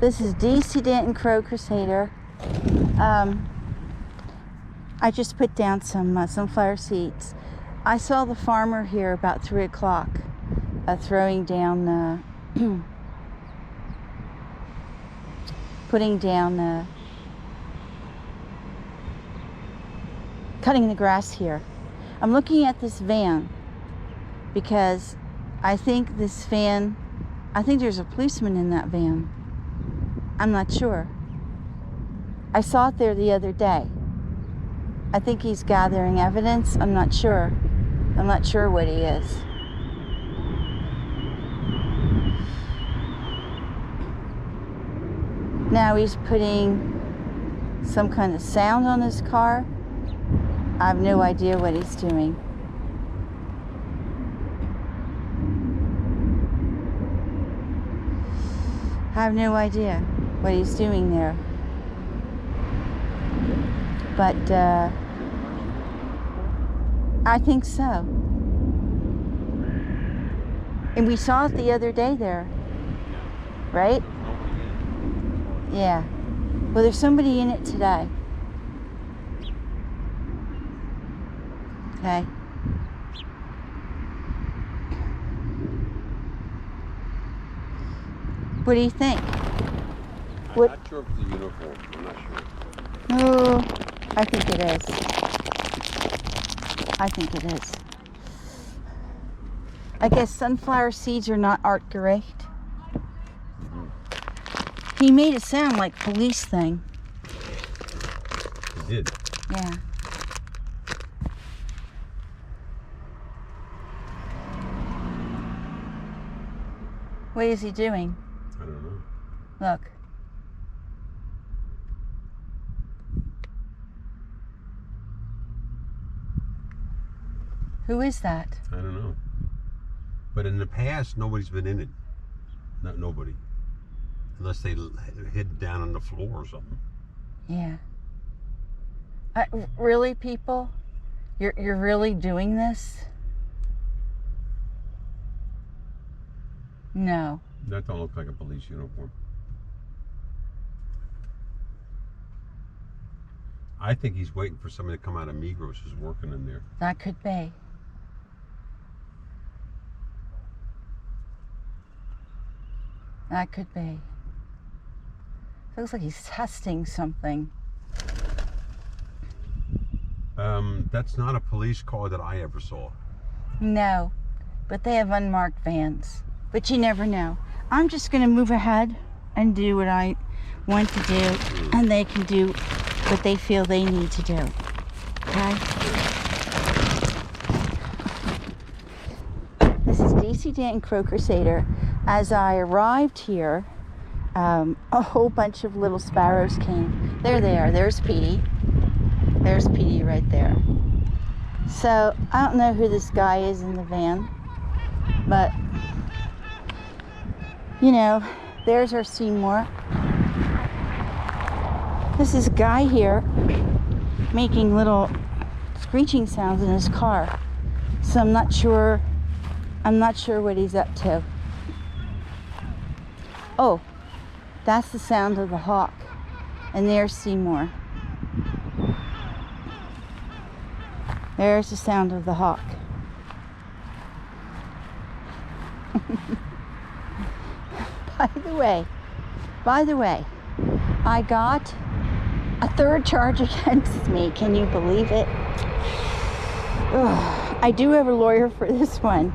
This is DC Danton Crow Crusader. I just put down some sunflower seeds. I saw the farmer here about 3 o'clock throwing down, putting down, cutting the grass here. I'm looking at this van because I think there's a policeman in that van. I'm not sure. I saw it there the other day. I think he's gathering evidence. I'm not sure. I'm not sure what he is. Now he's putting some kind of sound on his car. I have no idea what he's doing. I have no idea what he's doing there. But I think so. And we saw it the other day there, right? Yeah. Well, there's somebody in it today. Okay. What do you think? I'm not sure if it's a uniform. I'm not sure. Oh, I think it is. I think it is. I guess sunflower seeds are not artgerecht. He made it sound like police thing. He did. Yeah. What is he doing? I don't know. Look. Who is that? I don't know. But in the past, nobody's been in it. Not nobody. Unless they hid down on the floor or something. Yeah. Really, people? You're really doing this? No. That don't look like a police uniform. I think he's waiting for somebody to come out of Migros who's working in there. That could be. That could be. Looks like he's testing something. That's not a police car that I ever saw. No, but they have unmarked vans. But you never know. I'm just going to move ahead and do what I want to do, and they can do what they feel they need to do. Okay? This is DC Danton Crow Crusader. As I arrived here, a whole bunch of little sparrows came. There they are. There's Petey. There's Petey right there. So, I don't know who this guy is in the van, but, you know, there's our Seymour. This is a guy here making little screeching sounds in his car. So I'm not sure what he's up to. Oh, that's the sound of the hawk. And there's Seymour. There's the sound of the hawk. By the way, I got a third charge against me. Can you believe it? Ugh. I do have a lawyer for this one,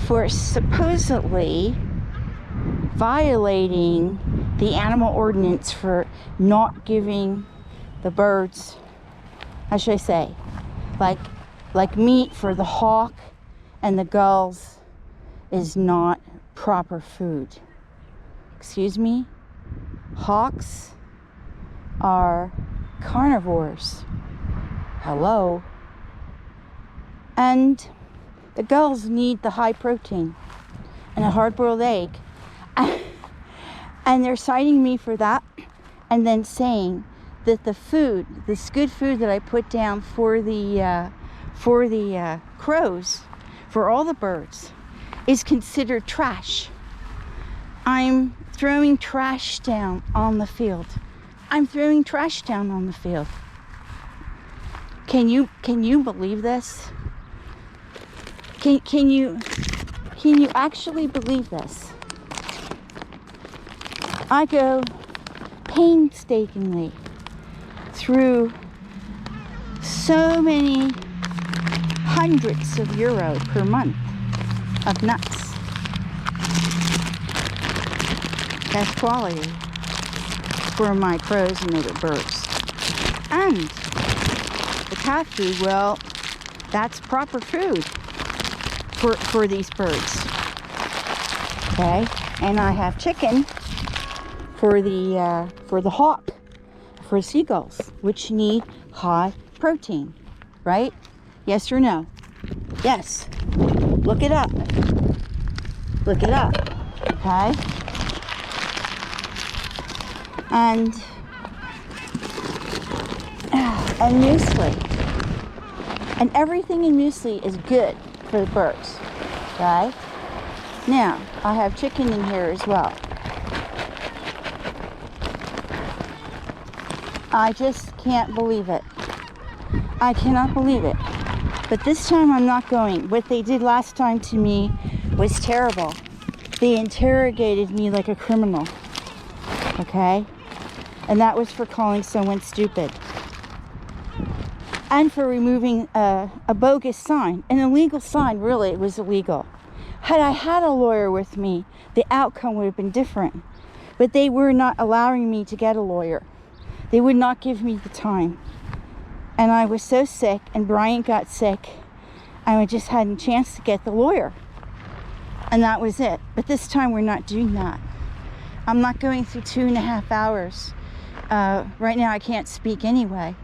for supposedly violating the animal ordinance for not giving the birds, how should I say, like meat for the hawk and the gulls is not proper food. Excuse me? Hawks are carnivores. Hello? And the gulls need the high protein and a hard-boiled egg. And they're citing me for that, and then saying that the food, this good food that I put down for the crows, for all the birds, is considered trash. I'm throwing trash down on the field. I'm throwing trash down on the field. Can you believe this? Can you actually believe this? I go painstakingly through so many hundreds of euro per month of nuts. That's quality for my crows and other birds. And the cat food, well, that's proper food for these birds. Okay, and I have chicken for the hawk, for seagulls, which need high protein, right? Yes or no? Yes. Look it up. Look it up. Okay. And muesli. And everything in muesli is good for the birds. Okay. Now I have chicken in here as well. I just can't believe it. I cannot believe it. But this time I'm not going. What they did last time to me was terrible. They interrogated me like a criminal. Okay? And that was for calling someone stupid. And for removing a bogus sign. An illegal sign, really, it was illegal. Had I had a lawyer with me, the outcome would have been different. But they were not allowing me to get a lawyer. They would not give me the time. And I was so sick, and Bryant got sick, and I just hadn't a chance to get the lawyer. And that was it. But this time we're not doing that. I'm not going through 2.5 hours. Right now I can't speak anyway.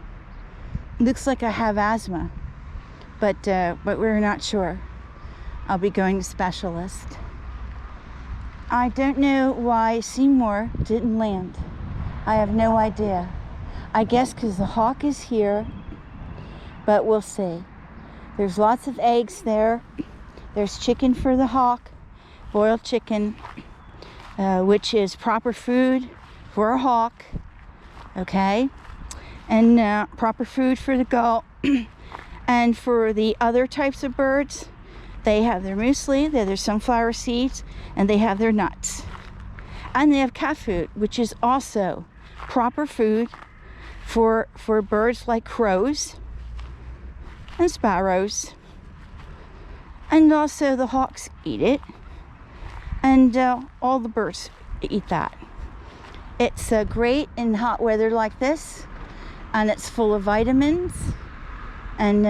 It looks like I have asthma, but we're not sure. I'll be going to specialist. I don't know why Seymour didn't land. I have no idea. I guess because the hawk is here, but we'll see. There's lots of eggs there. There's chicken for the hawk, boiled chicken, which is proper food for a hawk, okay? And proper food for the gull. And for the other types of birds, they have their muesli, they have their sunflower seeds, and they have their nuts. And they have cat food, which is also proper food for birds like crows and sparrows. And also the hawks eat it. And all the birds eat that. It's great in hot weather like this. And it's full of vitamins. And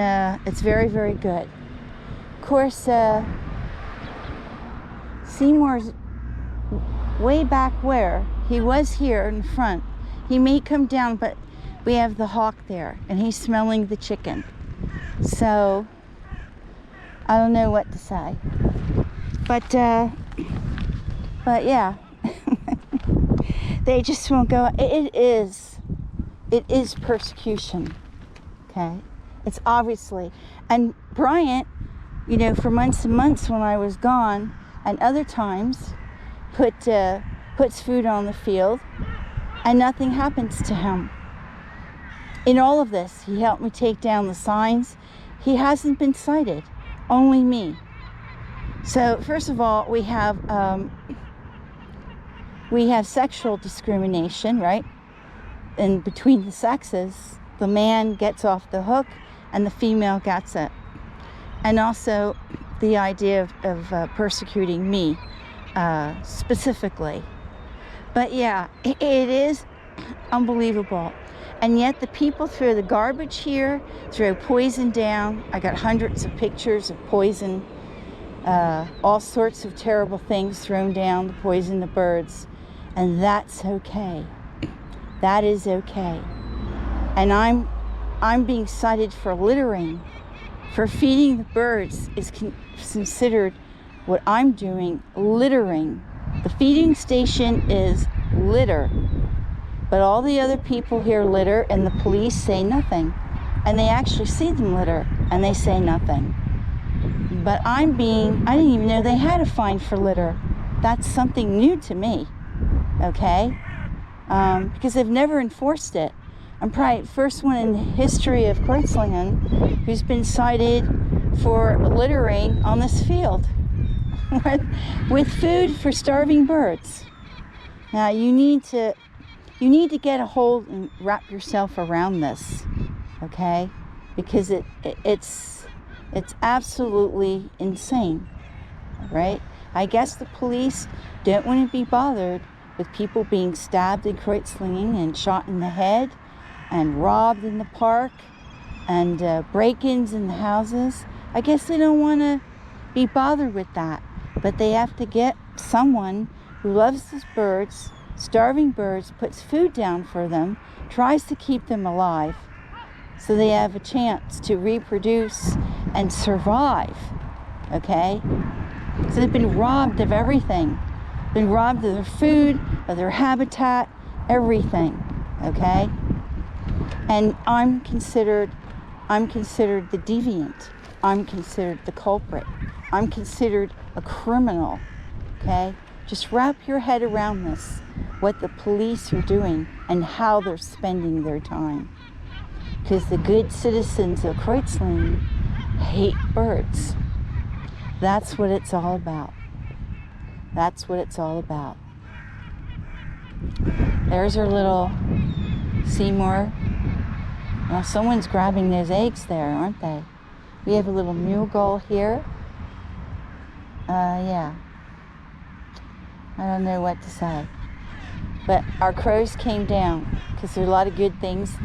it's very, very good. Of course, Seymour's way back where. He was here in front. He may come down, but we have the hawk there, and he's smelling the chicken. So, I don't know what to say. But yeah. They just won't go. It is persecution. Okay? It's obviously. And Bryant, you know, for months and months when I was gone, and other times, puts food on the field, and nothing happens to him. In all of this, he helped me take down the signs. He hasn't been cited, only me. So first of all, we have sexual discrimination, right? And between the sexes, the man gets off the hook and the female gets it. And also the idea of persecuting me specifically. But yeah, it is unbelievable. And yet the people throw the garbage here, throw poison down. I got hundreds of pictures of poison, all sorts of terrible things thrown down to poison the birds. And that's okay. That is okay. And I'm being cited for littering. For feeding the birds is considered what I'm doing, littering. The feeding station is litter. But all the other people here litter, and the police say nothing. And they actually see them litter, and they say nothing. But I didn't even know they had a fine for litter. That's something new to me. okay? Because they've never enforced it. I'm probably the first one in the history of Kreuzlingen who's been cited for littering on this field with food for starving birds. Now you need to get a hold and wrap yourself around this, okay? Because it's absolutely insane, right? I guess the police don't want to be bothered with people being stabbed in Kreuzlingen and shot in the head and robbed in the park and break-ins in the houses. I guess they don't want to be bothered with that, but they have to get someone who loves these birds, starving birds, puts food down for them, tries to keep them alive so they have a chance to reproduce and survive, okay? So they've been robbed of everything. Been robbed of their food, of their habitat, everything, okay? And I'm considered the deviant. I'm considered the culprit. I'm considered a criminal, okay? Just wrap your head around this, what the police are doing and how they're spending their time. Because the good citizens of Kreuzlingen hate birds. That's what it's all about. That's what it's all about. There's our little Seymour. Well, someone's grabbing those eggs there, aren't they? We have a little mule gull here. Yeah. I don't know what to say. But our crows came down because there are a lot of good things